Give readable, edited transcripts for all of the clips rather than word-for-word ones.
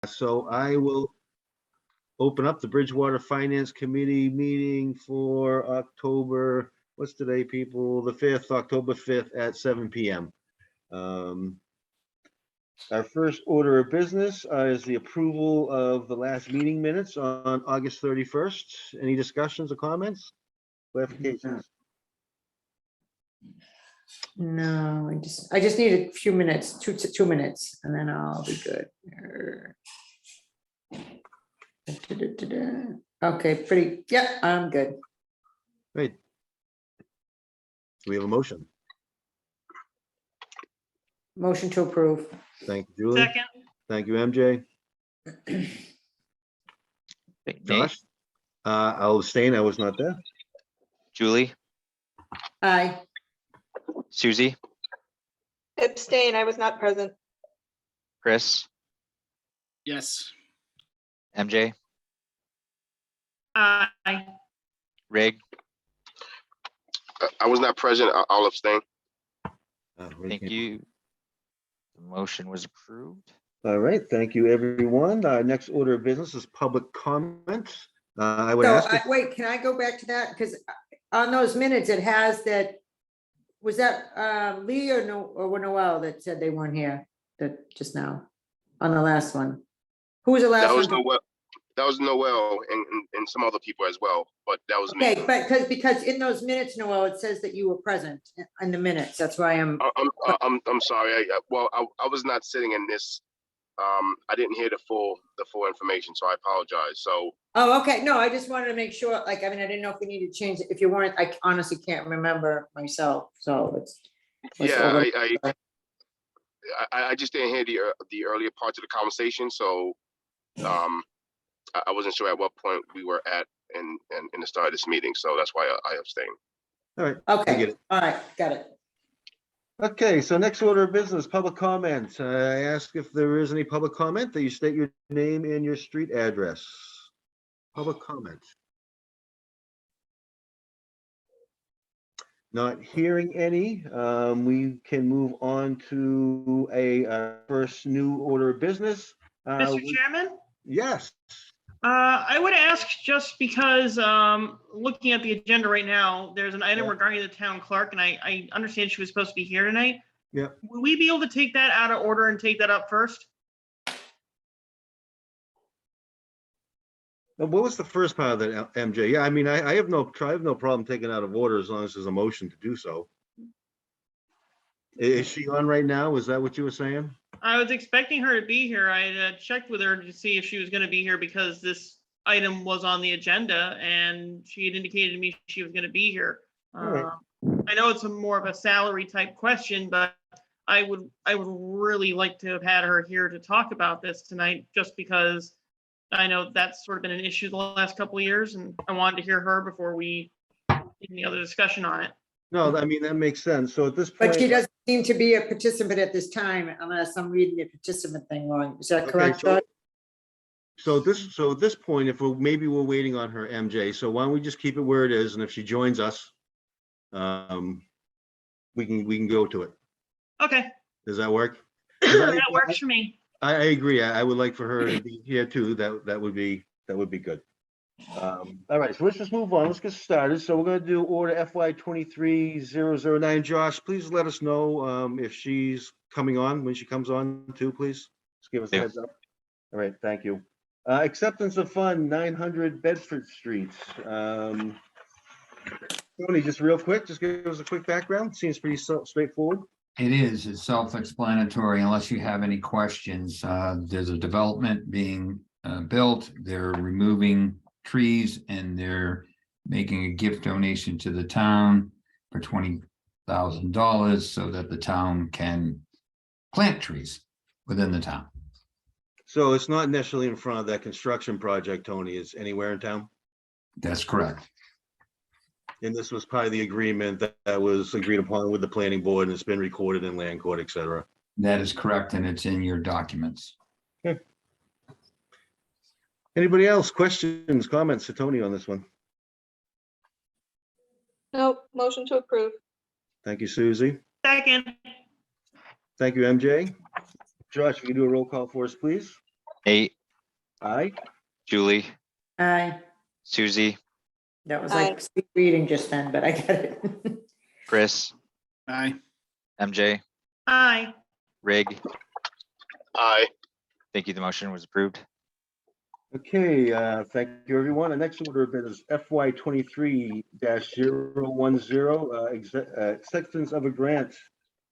So I will open up the Bridgewater Finance Committee meeting for October, what's today, people? The 5th, October 5th at 7 p.m. Our first order of business is the approval of the last meeting minutes on August 31st. Any discussions or comments? Clarifications? No, I just need a few minutes, two minutes, and then I'll be good. Okay, yeah, I'm good. Great. We have a motion. Motion to approve. Thank you, Julie. Second. Thank you, MJ. Josh? I'll abstain. I was not there. Julie, Aye. Susie, Abstain, I was not present. Chris, Yes. MJ, Aye. Rig. I was not present. I'll abstain. Thank you. The motion was approved. All right, thank you, everyone. Next order of business is public comment. I would So, ask. wait, can I go back to that? Because on those minutes, it has that, was that Lee or Noel that said they weren't here, that just now, on the last one? Who was the last That was one? Noel. That was Noel and some other people as well, but that was me. Okay, but because in those minutes, Noel, it says that you were present in the minutes. That's why I'm, I'm sorry. I was not sitting in this. I didn't hear the full information, so I apologize. So. oh, okay. No, I just wanted to make sure, like, I mean, I didn't know if we needed to change it. If you weren't, I honestly can't remember myself, so it's. Yeah, I just didn't hear the earlier parts of the conversation, so I wasn't sure at what point we were at in the start of this meeting, so that's why I abstained. All right. I get Okay, it. all right, got it. Okay, so next order of business, public comment. I ask if there is any public comment that you state your name and your street address. Public comment. Not hearing any. We can move on to a first new order of business. Mr. Chairman, Yes. I would ask, just because looking at the agenda right now, there's an item Yeah. regarding the town clerk, and I understand she was supposed to be here tonight. Yeah. Will we be able to take that out of order and take that up first? What was the first part of that, MJ? Yeah, I mean, I have no problem taking out of order as long as there's a motion to do so. Is she on right now? Is that what you were saying? I was expecting her to be here. I had checked with her to see if she was going to be here because this item was on the agenda, and she had indicated to me she was going to be here. All right. I know it's more of a salary type question, but I would really like to have had her here to talk about this tonight, just because I know that's sort of been an issue the last couple of years, and I wanted to hear her before we did any other discussion on it. No, I mean, that makes sense. So at this point. But she doesn't seem to be a participant at this time unless I'm reading the participant thing wrong. Is that Okay, correct, Josh? So at this point, if maybe we're waiting on her, MJ, so why don't we just keep it where it is, and if she joins us, we can go to it. Okay, Does that work? that works for me. I agree. I would like for her to be here too. That would be good. All right, so let's just move on. Let's get started. So we're going to do order FY 23-009. Josh, please let us know if she's coming on, when she comes on too, please. Just give us a Yeah. heads up. All right, thank you. Acceptance of fund, 900 Bedford Street. Tony, just real quick, just give us a quick background. Seems pretty straightforward. It's self-explanatory unless you have any questions. There's a development being built. They're removing trees and they're making a gift donation to the town for $20,000 so that the town can plant trees within the town. So it's not necessarily in front of that construction project, Tony. It's anywhere in town? That's correct. And this was part of the agreement that was agreed upon with the planning board, and it's been recorded in land court, et cetera. That is correct, and it's in your documents. Okay. Anybody else? Questions, comments to Tony on this one? Nope, motion to approve. Thank you, Susie. Second. Thank you, MJ. Josh, if you do a roll call for us, please. Nate, Aye. Julie, Aye. Susie, That was Aye. like speed reading just then, but I got it. Chris, Aye. MJ, Aye. Rig. Aye. Thank you. The motion was approved. Okay, thank you, everyone. The next order of business, FY 23-010, acceptance of a grant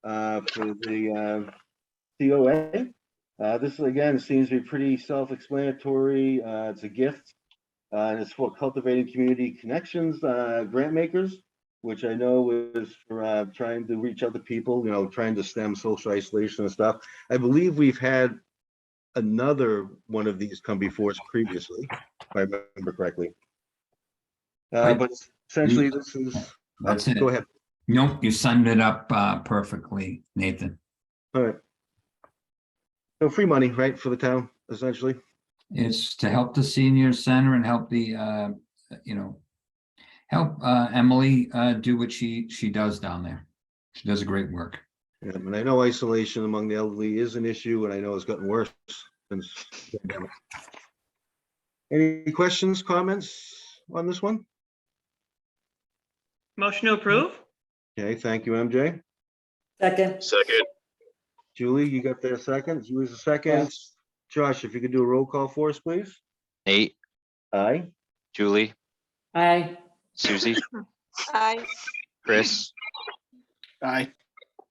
for the COA. This again seems to be pretty self-explanatory. It's a gift, and it's for cultivating community connections, grant makers, which I know is for trying to reach out to people, trying to stem social isolation and stuff. I believe we've had another one of these come before us previously, if I remember correctly. But essentially, this is. That's it. Go ahead. Nope, you summed it up perfectly, Nathan. All right. So free money, right, for the town, essentially. It's to help the senior center and help the, help Emily do what she does down there. She does a great work. Yeah, and I know isolation among the elderly is an issue, and I know it's gotten worse since the pandemic. Any questions, comments on this one? Motion to approve? Okay, thank you, MJ. Second. Second. Julie, you got there second. Julie's a second. Yes. Josh, if you could do a roll call for us, please. Nate, Aye. Julie, Aye. Susie, Aye. Chris, Aye.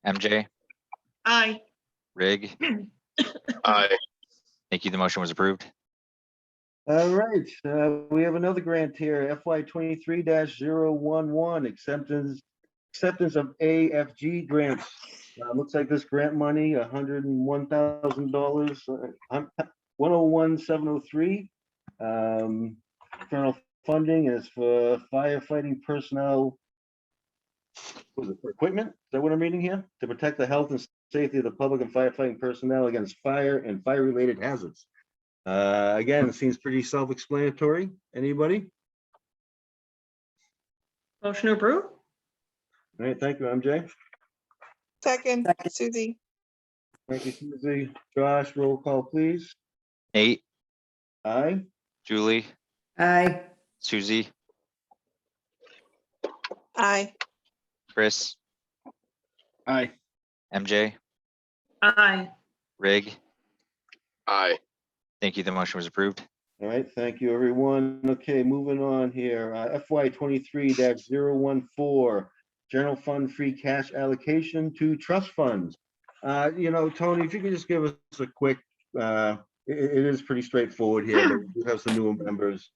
MJ, Aye. Rig. Aye. Thank you. The motion was approved. All right, we have another grant here, FY 23-011, acceptance of AFG grants. Looks like this grant money, $101,000, 101,703. Internal funding is for firefighting personnel. Was it for equipment? Is that what I'm reading here? To protect the health and safety of the public and firefighting personnel against fire and fire-related hazards. Again, it seems pretty self-explanatory. Anybody? Motion to approve? All right, thank you, MJ. Second, Susie. Thank you, Susie. Josh, roll call, please. Nate, Aye. Julie, Aye. Susie, Aye. Chris, Aye. MJ, Aye. Rig. Aye. Thank you. The motion was approved. All right, thank you, everyone. Okay, moving on here. FY 23-014, general fund free cash allocation to trust funds. Tony, if you could just give us a quick, it is pretty straightforward here, but we do have some new members.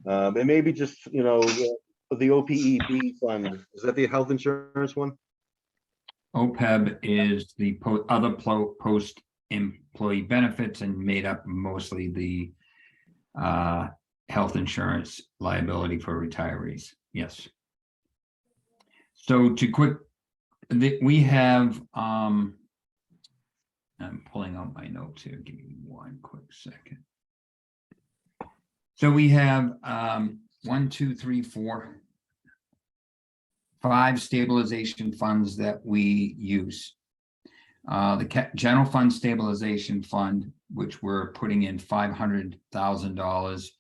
And maybe just, the OPEB fund, is that the health insurance one? OPEB is the other post employee benefits and made up mostly the health insurance liability for retirees. Yes. So we have, I'm pulling out my notes here. Give me one quick second. So we have 5 stabilization funds that we use. The general fund stabilization fund, which we're putting in $500,000.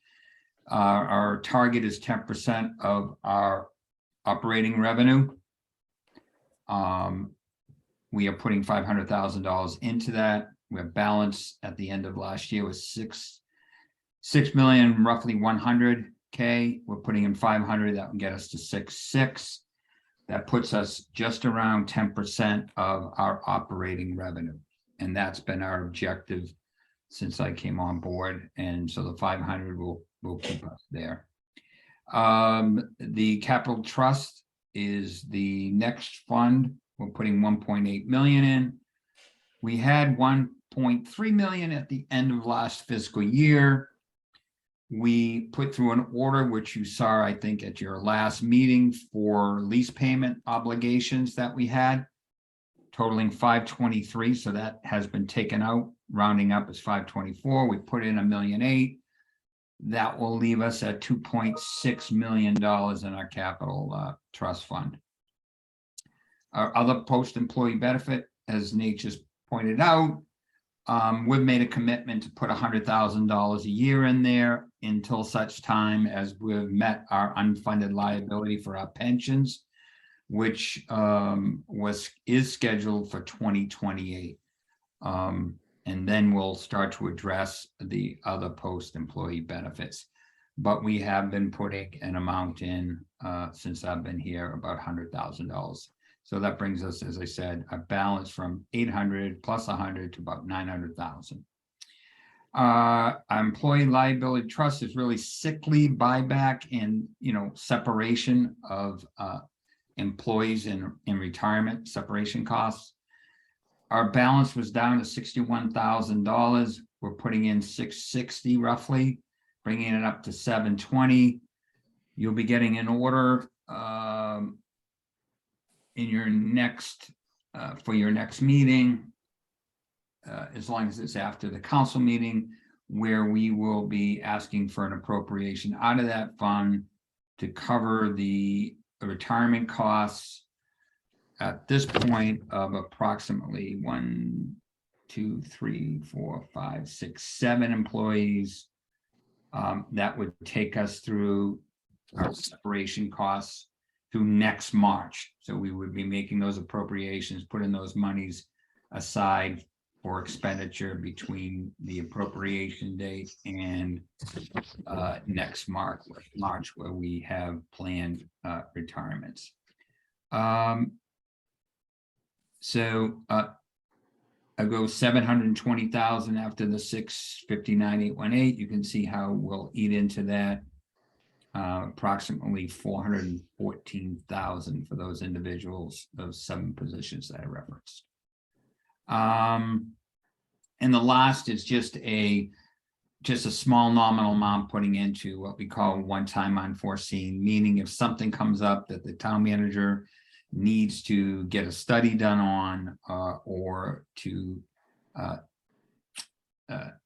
Our target is 10% of our operating revenue. We are putting $500,000 into that. We're balanced at the end of last year was $6 million, roughly 100K. We're putting in 500. That will get us to 6.6. That puts us just around 10% of our operating revenue. And that's been our objective since I came on board. And so the 500 will keep us there. The capital trust is the next fund. We're putting 1.8 million in. We had 1.3 million at the end of last fiscal year. We put through an order, which you saw, I think, at your last meeting for lease payment obligations that we had, totaling 523. So that has been taken out, rounding up as 524. We put in $1.8 million. That will leave us at $2.6 million in our capital trust fund. Our other post-employee benefit, as Nate just pointed out, We've made a commitment to put $100,000 a year in there until such time as we've met our unfunded liability for our pensions, which is scheduled for 2028. And then we'll start to address the other post-employee benefits. But we have been putting an amount in since I've been here, about $100,000. So that brings us, as I said, a balance from 800 plus 100 to about 900,000. Our employee liability trust is really sick leave buyback and, separation of employees in retirement, separation costs. Our balance was down to $61,000. We're putting in 660 roughly, bringing it up to 720. You'll be getting an order in your next for your next meeting, as long as it's after the council meeting, where we will be asking for an appropriation out of that fund to cover the retirement costs at this point of approximately 1, 2, 3, 4, 5, 6, 7 employees. That would take us through our separation costs through next March. So we would be making those appropriations, putting those monies aside for expenditure between the appropriation date and next March, where we have planned retirements. So I go 720,000 after the 659,818. You can see how we'll eat into that. Approximately 414,000 for those individuals, those 7 positions that I referenced. And the last is just a small nominal amount putting into what we call one-time unforeseen, meaning if something comes up that the town manager needs to get a study done on or to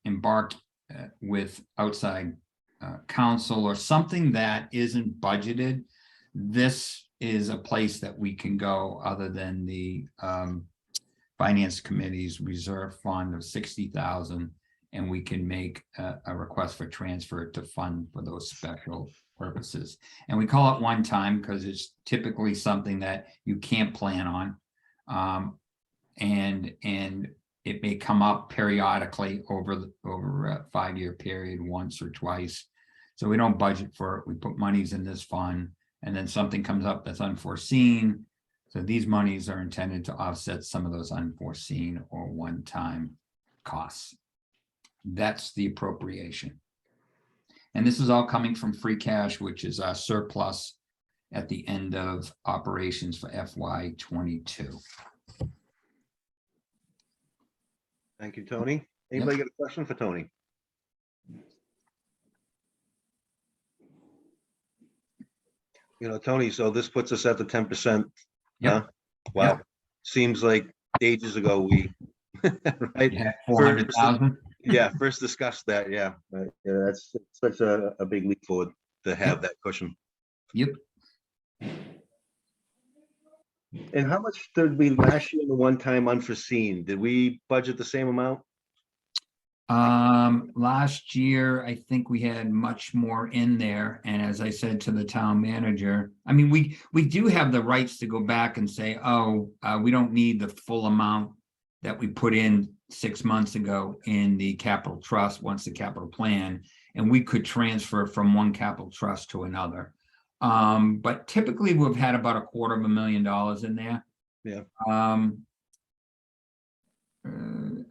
embark with outside counsel or something that isn't budgeted, this is a place that we can go other than the finance committee's reserve fund of 60,000, and we can make a request for transfer to fund for those special purposes. And we call it one time because it's typically something that you can't plan on, and it may come up periodically over a 5-year period, once or twice. So we don't budget for it. We put monies in this fund, and then something comes up that's unforeseen. So these monies are intended to offset some of those unforeseen or one-time costs. That's the appropriation. And this is all coming from free cash, which is our surplus at the end of operations for FY22. Thank you, Tony. Anybody got a question for Tony? Tony, so this puts us at the 10%. Yep. Huh? Wow. Yep. Seems like ages ago we, right? You had 400,000. Yeah, first discussed that. Yeah, that's such a big leap forward to have that cushion. Yep. And how much did we last year in the one-time unforeseen? Did we budget the same amount? Last year, I think we had much more in there. And as I said to the town manager, I mean, we do have the rights to go back and say, oh, we don't need the full amount that we put in 6 months ago in the capital trust once the capital plan, and we could transfer from one capital trust to another. But typically we've had about $250,000 in there. Yeah.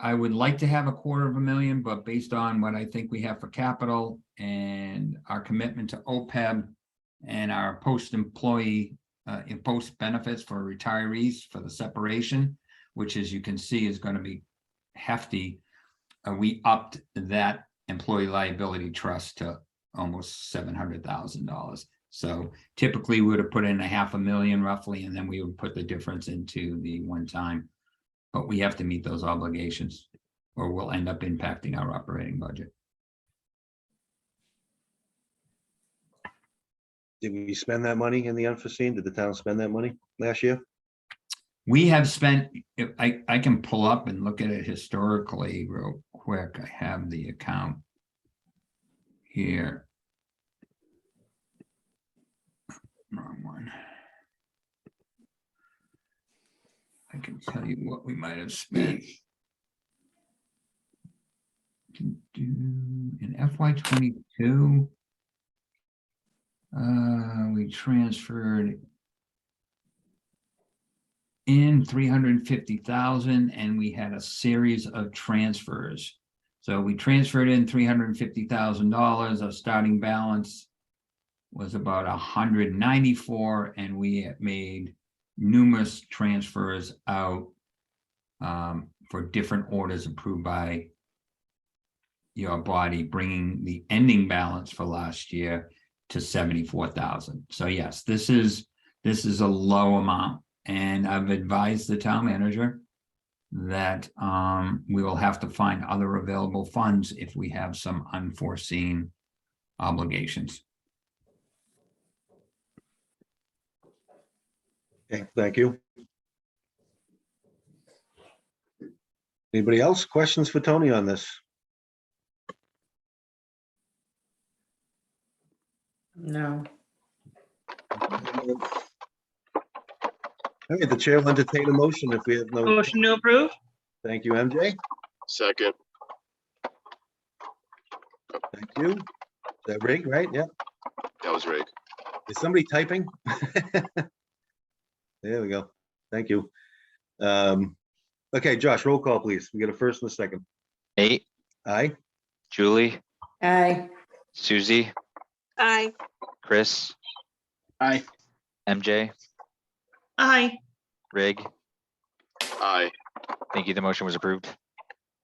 I would like to have $250,000, but based on what I think we have for capital and our commitment to OPEB and our post-employee post benefits for retirees for the separation, which as you can see is going to be hefty, we upped that employee liability trust to almost $700,000. So typically we would have put in $500,000 roughly, and then we would put the difference into the one time. But we have to meet those obligations or we'll end up impacting our operating budget. Did we spend that money in the unforeseen? Did the town spend that money last year? We have spent, if I can pull up and look at it historically real quick. I have the account here. Wrong one. I can tell you what we might have spent. In FY 22, we transferred in 350,000 and we had a series of transfers. So we transferred in $350,000. Our starting balance was about 194, and we made numerous transfers out for different orders approved by your body, bringing the ending balance for last year to 74,000. So yes, this is a low amount, and I've advised the town manager that we will have to find other available funds if we have some unforeseen obligations. Okay, thank you. Anybody else? Questions for Tony on this? No. All right, the chair will entertain a motion if we have no. Motion to approve? Thank you, MJ. Second. Thank you. Is that Rig, right? Yeah. That was Rick. Is somebody typing? There we go. Thank you. Okay, Josh, roll call, please. We got a first and a second. Nate, Aye. Julie, Aye. Susie, Aye. Chris, Aye. MJ, Aye. Rig. Aye. Thank you. The motion was approved.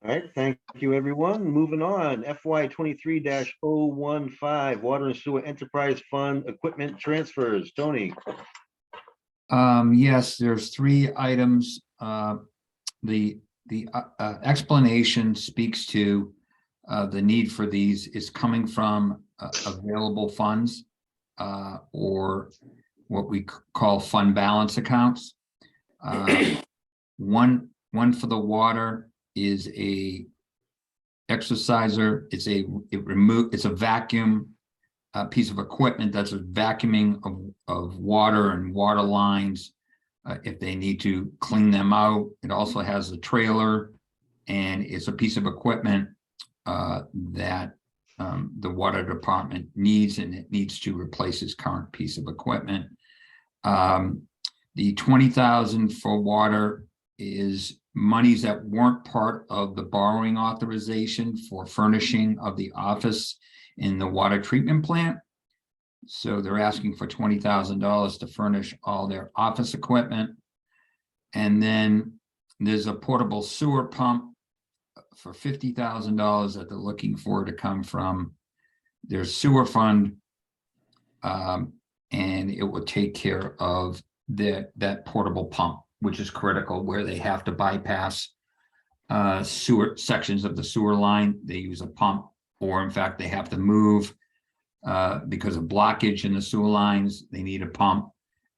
All right, thank you, everyone. Moving on, FY 23-015, Water and Sewer Enterprise Fund Equipment Transfers. Tony, Yes, there's 3 items. The explanation speaks to the need for these is coming from available funds or what we call fund balance accounts. One for the water is a exerciser. It's a vacuum piece of equipment that's a vacuuming of water and water lines if they need to clean them out. It also has a trailer, and it's a piece of equipment that the water department needs, and it needs to replace its current piece of equipment. The 20,000 for water is monies that weren't part of the borrowing authorization for furnishing of the office in the water treatment plant. So they're asking for $20,000 to furnish all their office equipment. And then there's a portable sewer pump for $50,000 that they're looking for to come from their sewer fund. And it will take care of that portable pump, which is critical where they have to bypass sewer sections of the sewer line. They use a pump, or in fact, they have to move because of blockage in the sewer lines. They need a pump,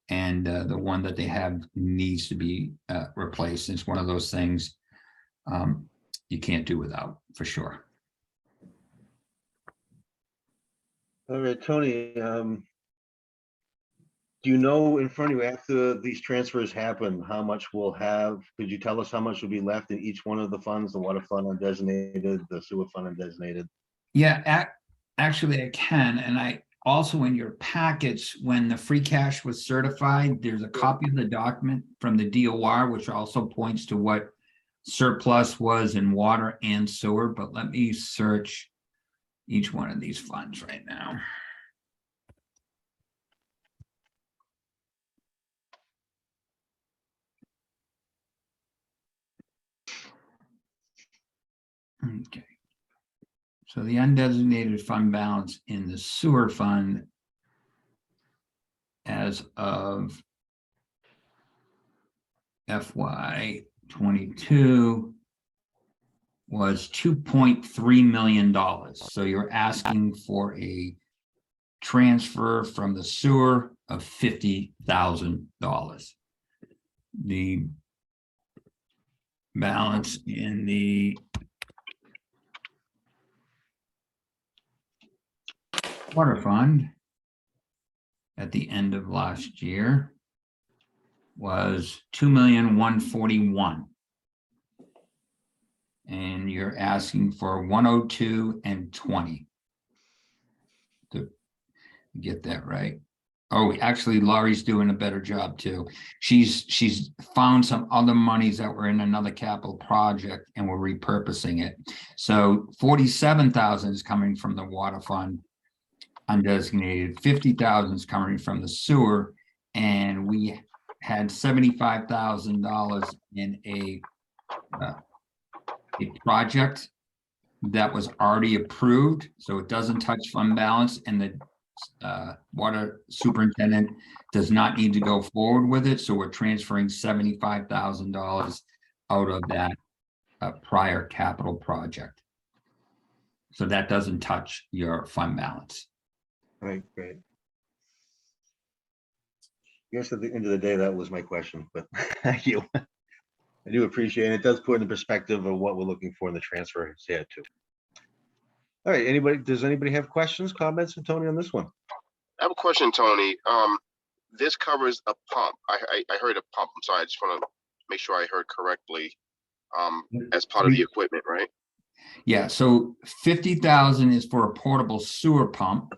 and the one that they have needs to be replaced. It's one of those things you can't do without, for sure. all right, Tony, do you know in front of you, after these transfers happen, how much we'll have? Could you tell us how much will be left in each one of the funds, the water fund undesignated, the sewer fund undesignated? Yeah, actually I can. And I also, in your packets, when the free cash was certified, there's a copy of the document from the DOR, which also points to what surplus was in water and sewer. But let me search each one of these funds right now. Okay. So the undesignated fund balance in the sewer fund as of FY 22 was $2.3 million. So you're asking for a transfer from the sewer of $50,000. the balance in the water fund at the end of last year was 2,141,000. And you're asking for 102 and 20 to get that right. Oh, actually, Laurie's doing a better job too. She's found some other monies that were in another capital project and we're repurposing it. So 47,000 is coming from the water fund undesignated, 50,000 is coming from the sewer, and we had $75,000 in a project that was already approved, so it doesn't touch fund balance, and the water superintendent does not need to go forward with it, so we're transferring $75,000 out of that prior capital project. So that doesn't touch your fund balance. Right, great. I guess at the end of the day, that was my question, but thank you. I do appreciate it. It does put in perspective of what we're looking for in the transfer here too. All right, does anybody have questions, comments, and Tony on this one? I have a question, Tony. This covers a pump. I heard a pump. I'm sorry. I just want to make sure I heard correctly. As part of the equipment, right? Yeah, so 50,000 is for a portable sewer pump.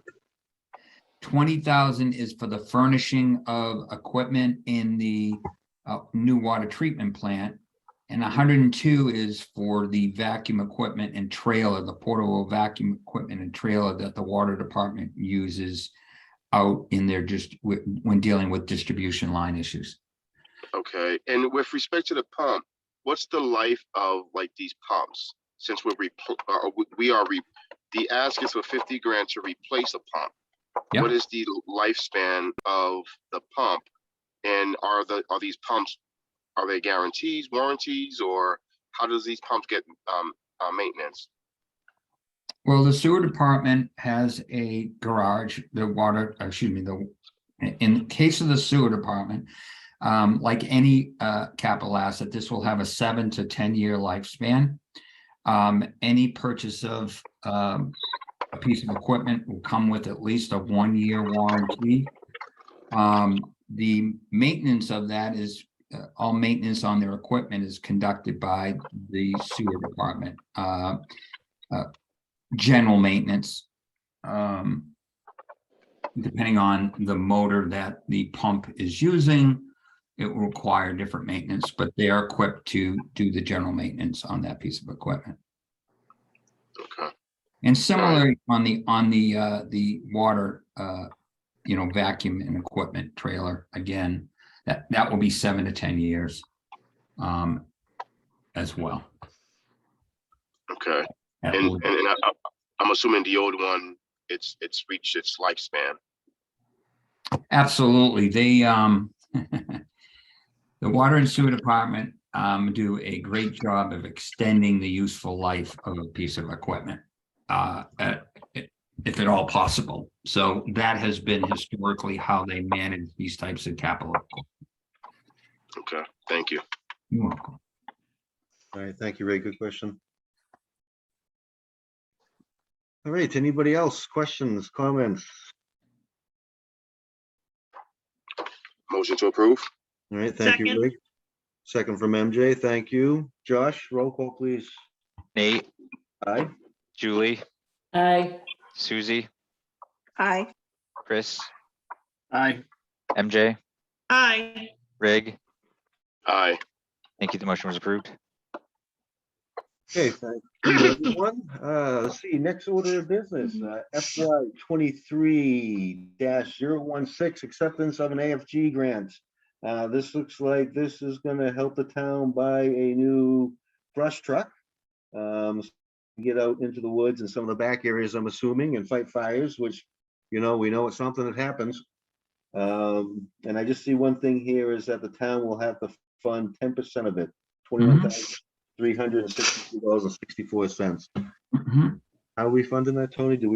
20,000 is for the furnishing of equipment in the new water treatment plant. And 102 is for the vacuum equipment and trailer, the portable vacuum equipment and trailer that the water department uses out in their when dealing with distribution line issues. Okay. And with respect to the pump, what's the life of like these pumps? Since the ask is for 50 grand to replace a pump. Yep. What is the lifespan of the pump? And are these pumps, are they guarantees, warranties, or how does these pumps get maintenance? Well, the sewer department has a garage, in the case of the sewer department, like any capital asset, this will have a 7 to 10 year lifespan. Any purchase of a piece of equipment will come with at least a 1 year warranty. The maintenance of that is all maintenance on their equipment is conducted by the sewer department. General maintenance, depending on the motor that the pump is using, it will require different maintenance, but they are equipped to do the general maintenance on that piece of equipment. Okay. And similarly on the water, vacuum and equipment trailer, again, that will be 7 to 10 years as well. Okay. That And will- I'm assuming the old one, it's reached its lifespan. Absolutely. They the water and sewer department do a great job of extending the useful life of a piece of equipment, if at all possible. So that has been historically how they manage these types of capital. Okay, thank you. You're welcome. All right, thank you, Ray. Good question. All right, anybody else? Questions, comments? Motion to approve? All right, thank you, Second. Ray. Second from MJ, thank you. Josh, roll call, please. Nate, Aye. Julie, Aye. Susie, Aye. Chris, Aye. MJ, Aye. Rig. Aye. Thank you. The motion was approved. Okay, thank you, everyone. Let's see, next order of business, FY 23-016, acceptance of an AFG grant. This looks like this is gonna help the town buy a new brush truck. Get out into the woods and some of the back areas, I'm assuming, and fight fires, which, we know it's something that happens. And I just see one thing here is that the town will have to fund 10% of it, $21,362.64. Mhm. How are we funding that, Tony? Did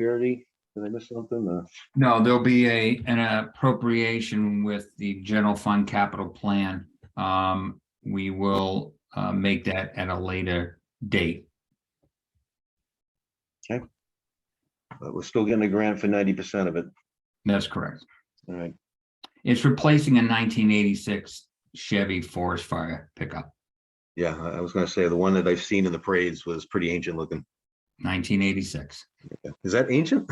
I miss something? No, there'll be an appropriation with the general fund capital plan We will make that at a later date. But we're still getting a grant for 90% of it. That's correct. All right. It's replacing a 1986 Chevy Forest Fire pickup, Yeah, I was gonna say the one that I've seen in the parades was pretty ancient looking. 1986. Is that ancient?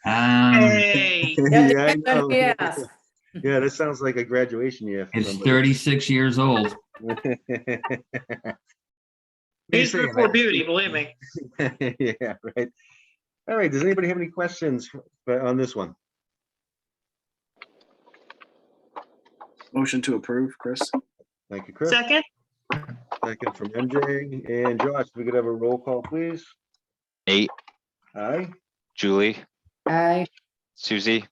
Hey, Yeah, I know. Yes. Yeah, that sounds like a graduation year. For It's somebody. 36 years old. What are you age saying? before beauty, believe me. Yeah, right. All right, does anybody have any questions on this one? Motion to approve, Chris. Thank you, Chris. Second, Second from MJ and Josh. If we could have a roll call, please. Nate, Aye. Julie, Aye. Susie,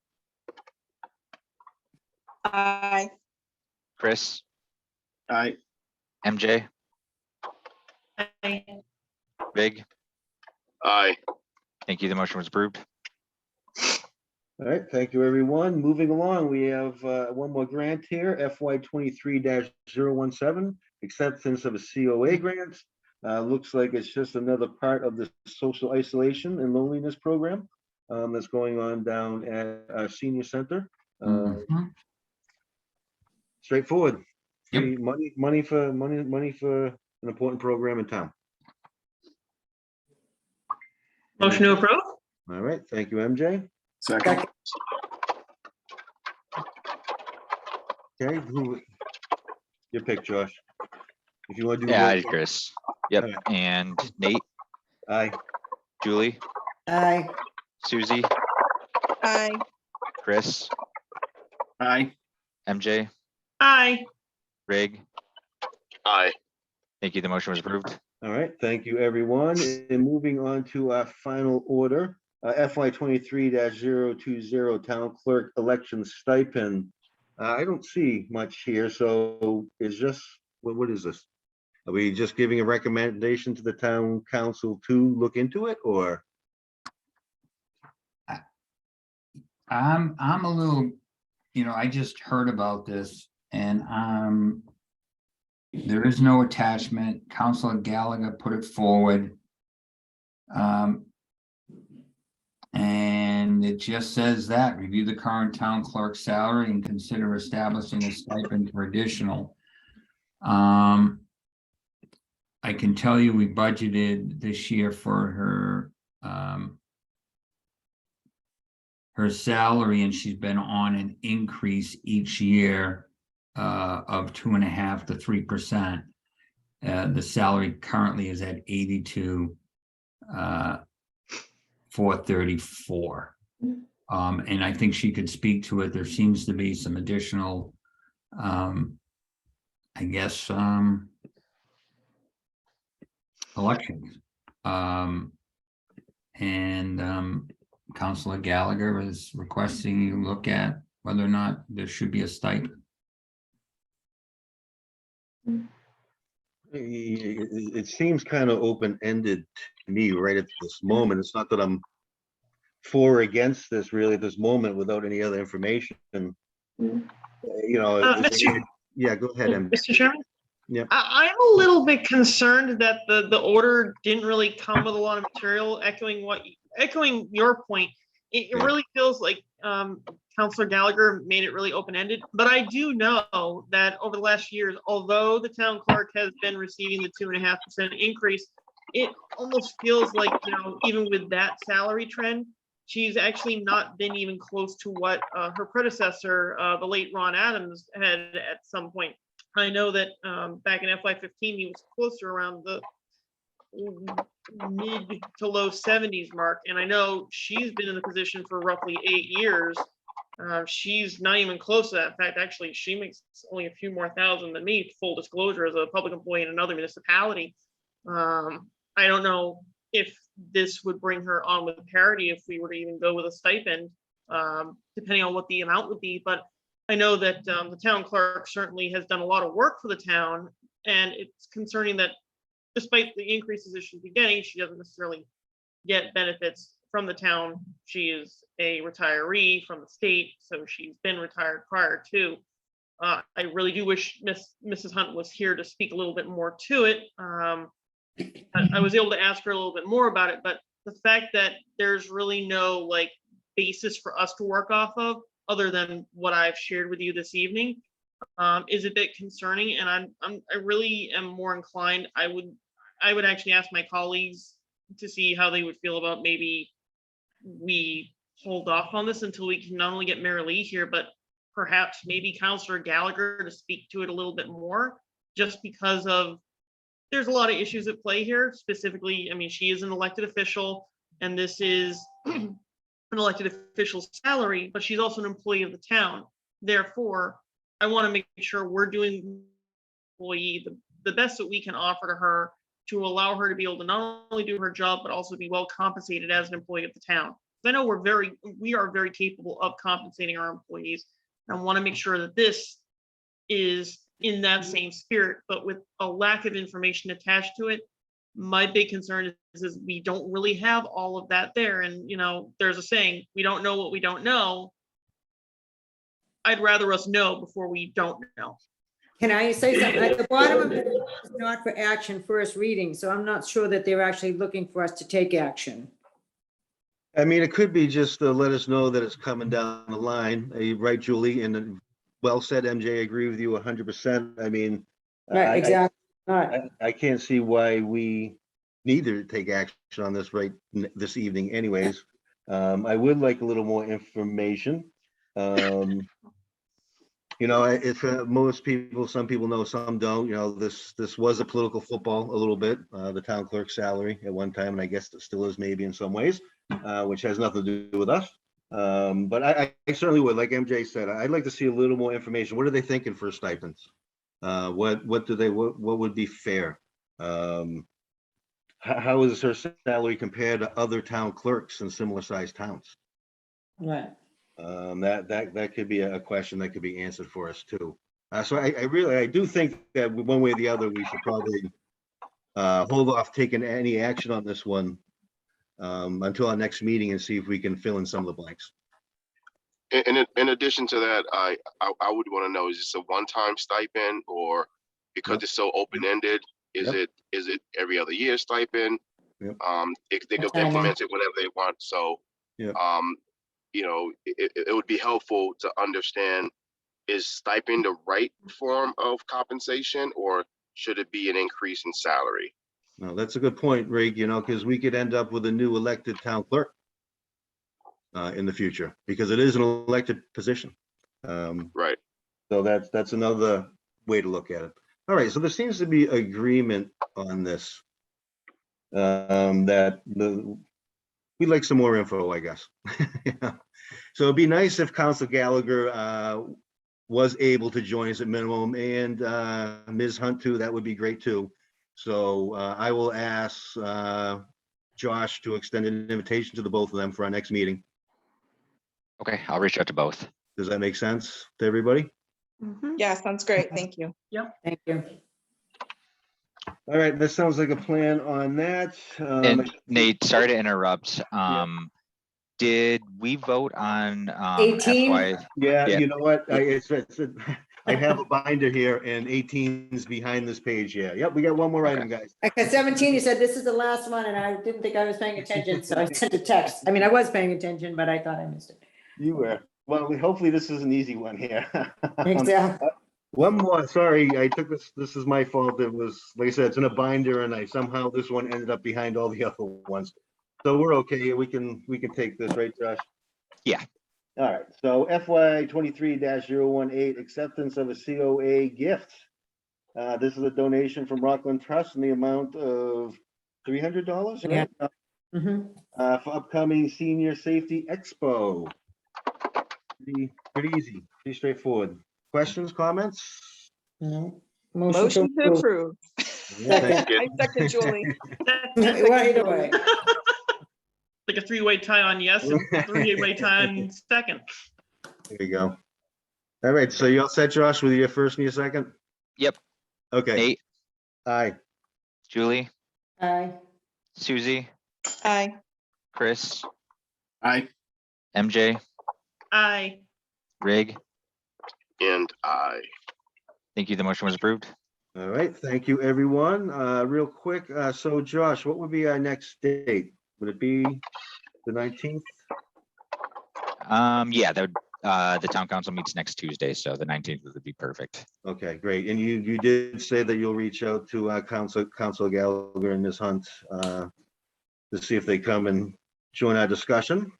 Aye. Chris, Aye. MJ, aye. Big. Aye. Thank you. The motion was approved. All right, thank you, everyone. Moving along, we have one more grant here, FY 23-017, acceptance of a COA grant. Looks like it's just another part of the social isolation and loneliness program that's going on down at our senior center. Mhm. Straightforward. Yep. Free money for an important program in town. Motion to approve? All right, thank you, MJ. Second. Okay, your pick, Josh. If you want to do. Yeah, roll I did call. Chris. Yep. Alright. And Nate, Aye. Julie, Aye. Susie, Aye. Chris, Aye. MJ, Aye. Rig. Aye. Thank you. The motion was approved. All right, thank you, everyone. And moving on to our final order, FY 23-020 Town Clerk Election Stipend. I don't see much here, so it's just, what is this? Are we just giving a recommendation to the town council to look into it, or? I'm a little, I just heard about this and there is no attachment. Councilor Gallagher put it forward. And it just says that review the current town clerk's salary and consider establishing a stipend for additional. I can tell you we budgeted this year for her her salary, and she's been on an increase each year of 2.5% to 3%. The salary currently is at 82,434. And I think she could speak to it. There seems to be some additional, I guess, elections. Councilor Gallagher is requesting you look at whether or not there should be a stipend. It seems kind of open-ended to me right at this moment. It's not that I'm for or against this really at this moment without any other information. And, yeah, go ahead, MJ. Mr. Chairman? Yeah. I'm a little bit concerned that the order didn't really come with a lot of material, echoing your point. It Yeah. really feels like Councilor Gallagher made it really open-ended, but I do know that over the last years, although the town clerk has been receiving the 2.5% increase, it almost feels like, even with that salary trend, she's actually not been even close to what her predecessor, the late Ron Adams, had at some point. I know that back in FY15, he was closer around the mid to low 70s mark. And I know she's been in the position for roughly 8 years. She's not even close to that. In fact, actually, she makes only a few more thousand than me, full disclosure, as a public employee in another municipality. I don't know if this would bring her on with parity if we were to even go with a stipend, depending on what the amount would be. But I know that the town clerk certainly has done a lot of work for the town, and it's concerning that despite the increases that she's been getting, she doesn't necessarily get benefits from the town. She is a retiree from the state, so she's been retired prior to. I really do wish Mrs. Hunt was here to speak a little bit more to it. I was able to ask her a little bit more about it, but the fact that there's really no like basis for us to work off of, other than what I've shared with you this evening, is a bit concerning. And I really am more inclined. I would actually ask my colleagues to see how they would feel about maybe we hold off on this until we can not only get Mary Lee here, but perhaps maybe Counselor Gallagher to speak to it a little bit more, just because of there's a lot of issues at play here. Specifically, I mean, she is an elected official, and this is an elected official's salary, but she's also an employee of the town. Therefore, I want to make sure we're doing employee the best that we can offer to her to allow her to be able to not only do her job, but also be well compensated as an employee of the town. I know we are very capable of compensating our employees. I want to make sure that this is in that same spirit, but with a lack of information attached to it. My big concern is we don't really have all of that there. And, you know, there's a saying, we don't know what we don't know. I'd rather us know before we don't know. Can I say something? At the bottom of it, it's not for action, first reading, so I'm not sure that they're actually looking for us to take action. I mean, it could be just to let us know that it's coming down the line. Are you right, Julie? And well said, MJ. I agree with you 100%. I mean, Right, exactly. All right. I can't see why we need to take action on this this evening anyways. I would like a little more information. You know, if most people, some people know, some don't, you know, this was a political football a little bit, the town clerk's salary at one time, and I guess it still is maybe in some ways, which has nothing to do with us. But I certainly would, like MJ said, I'd like to see a little more information. What are they thinking for stipends? What would be fair? How is her salary compared to other town clerks in similar sized towns? Right. That could be a question that could be answered for us too. So I do think that one way or the other, we should probably hold off taking any action on this one until our next meeting and see if we can fill in some of the blanks. In addition to that, I would want to know, is this a one-time stipend, or because Yep. it's so open-ended, is Yep. it every other year stipend? Yep. They could Timing. implement it whenever they want. So, Yep. you know, it would be helpful to understand, is stipend the right form of compensation, or should it be an increase in salary? No, that's a good point, Rig, you know, because we could end up with a new elected town clerk in the future, because it is an elected position. Right. So that's another way to look at it. All right, so there seems to be agreement on this. That we'd like some more info, I guess. Yeah. So it'd be nice if Council Gallagher was able to join us at minimum, and Ms. Hunt too. That would be great too. So I will ask Josh to extend an invitation to the both of them for our next meeting. Okay, I'll reach out to both. Does that make sense to everybody? Yeah, sounds great. Thank you. Thank you. All right, that sounds like a plan on that. And Nate, sorry to interrupt. Did we vote on 18? FY? Yeah, Yeah. you know what? I have a binder here, and 18 is behind this page here. Yep, we got one more item, guys. Because 17, you said this is the last one, and I didn't think I was paying attention, so I sent a text. I mean, I was paying attention, but I thought I missed it. You were. Well, hopefully this is an easy one here. Exactly. One more, sorry, I took this is my fault. It was, like I said, it's in a binder, and somehow this one ended up behind all the other ones. So we're okay. We can take this, right, Josh? Yeah. All right, so FY 23-018, acceptance of a COA gift. This is a donation from Rockland Trust in the amount of $300, Yeah. right? Mhm. For upcoming Senior Safety Expo. Pretty easy, pretty straightforward. Questions, comments? No. Motion to approve. Thank I second Julie. Right away. Like a three-way tie on yes and three-way tie on second. There you go. All right, so you all set, Josh, with your first and your second? Yep. Okay, Nate, aye. Julie, Aye. Susie, Aye. and I. Thank you. The motion was approved. All right, thank you, everyone. Real quick, so Josh, what would be our next date? Would it be the 19th? Yeah, the town council meets next Tuesday, so the 19th would be perfect. Okay, great. And you did say that you'll reach out to Council Gallagher and Ms. Hunt to see if they come and join our discussion.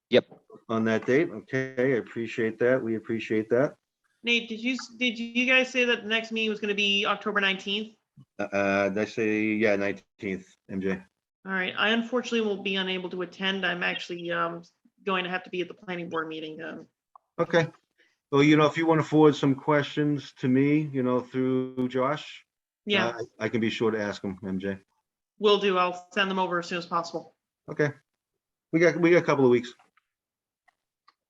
Yep. On that date. Okay, I appreciate that. We appreciate that. Nate, did you guys say that the next meeting was gonna be October 19th? Did I say, yeah, 19th, MJ? All right, I unfortunately will be unable to attend. I'm actually going to have to be at the planning board meeting. Okay. Well, if you want to forward some questions to me, through Josh, Yeah, I can be sure to ask them, MJ. will do. I'll send them over as soon as possible. Okay. We got a couple of weeks.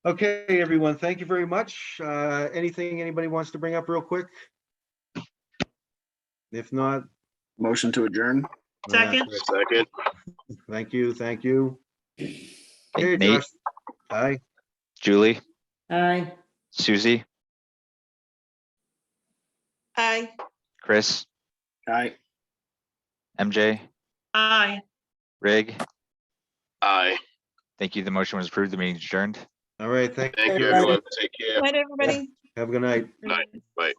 Okay, everyone, thank you very much. Anything anybody wants to bring up real quick? If not. Motion to adjourn. Second. Second. Thank you, thank you. Okay, Hey, Nate, Josh. Hi. Julie, Aye. Susie, Aye. Chris, Aye. MJ, Aye. Rig. Aye. Thank you. The motion was approved. The meeting is adjourned. All right, thank Thank you, you. everyone. Take care. Good night, everybody. Have a good night. Night. Bye.